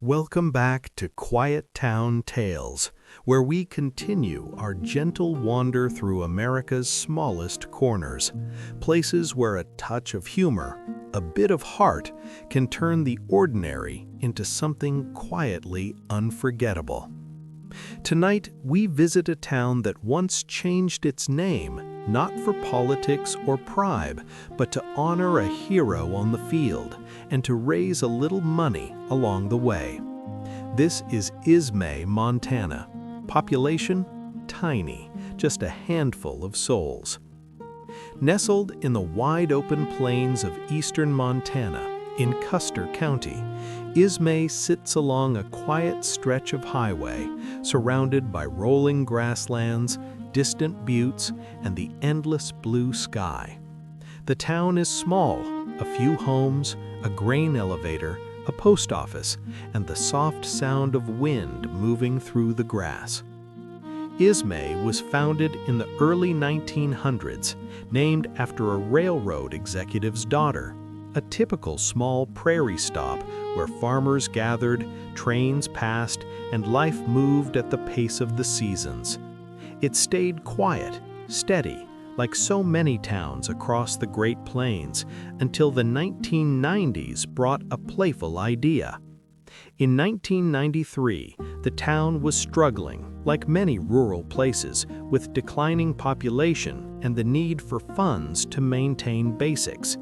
Welcome back to Quiet Town Tales, where we continue our gentle wander through America's smallest corners, places where a touch of humor, a bit of heart, can turn the ordinary into something quietly unforgettable. Tonight, we visit a town that once changed its name, not for politics or pride, but to honor a hero on the field and to raise a little money along the way. This is Ismay, Montana. Population? Tiny, just a handful of souls. Nestled in the wide-open plains of eastern Montana, in Custer County, Ismay sits along a quiet stretch of highway, surrounded by rolling grasslands, distant buttes, and the endless blue sky. The town is small, a few homes, a grain elevator, a post office, and the soft sound of wind moving through the grass. Ismay was founded in the early 1900s, named after a railroad executive's daughter, a typical small prairie stop where farmers gathered, trains passed, and life moved at the pace of the seasons. It stayed quiet, steady, like so many towns across the Great Plains, until the 1990s brought a playful idea. In 1993, the town was struggling, like many rural places, with declining population and the need for funds to maintain basics.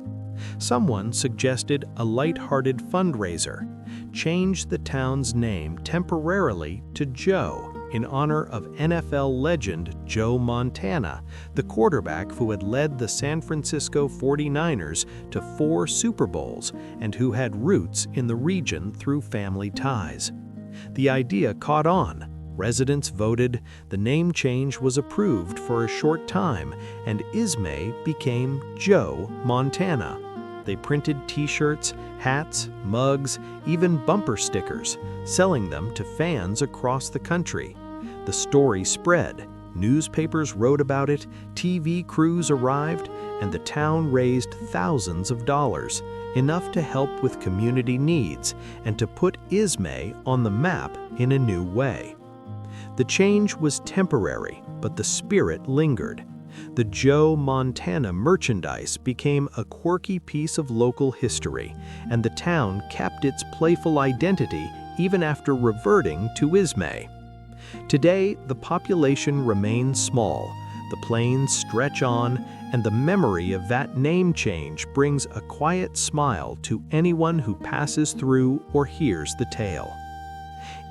Someone suggested a light-hearted fundraiser: change the town's name temporarily to Joe, in honor of NFL legend Joe Montana, the quarterback who had led the San Francisco 49ers to 4 Super Bowls and who had roots in the region through family ties. The idea caught on. Residents voted, the name change was approved for a short time, and Ismay became Joe Montana. They printed t-shirts, hats, mugs, even bumper stickers, selling them to fans across the country. The story spread, newspapers wrote about it, TV crews arrived, and the town raised thousands of dollars, enough to help with community needs and to put Ismay on the map in a new way. The change was temporary, but the spirit lingered. The Joe Montana merchandise became a quirky piece of local history, and the town kept its playful identity even after reverting to Ismay. Today, the population remains small, the plains stretch on, and the memory of that name change brings a quiet smile to anyone who passes through or hears the tale.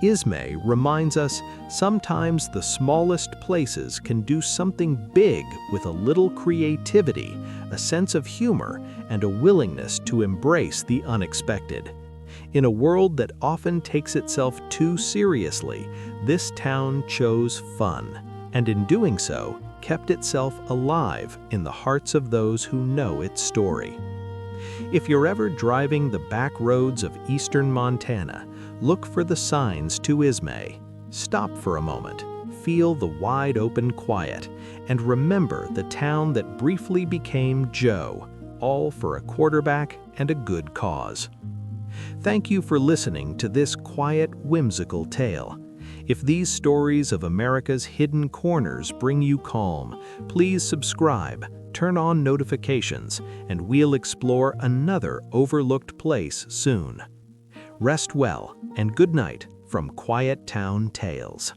Ismay reminds us sometimes the smallest places can do something big with a little creativity, a sense of humor, and a willingness to embrace the unexpected. In a world that often takes itself too seriously, this town chose fun, and in doing so, kept itself alive in the hearts of those who know its story. If you're ever driving the back roads of eastern Montana, look for the signs to Ismay. Stop for a moment, feel the wide-open quiet, and remember the town that briefly became Joe, all for a quarterback and a good cause. Thank you for listening to this quiet, whimsical tale. If these stories of America's hidden corners bring you calm, please subscribe, turn on notifications, and we'll explore another overlooked place soon. Rest well, and good night from Quiet Town Tales.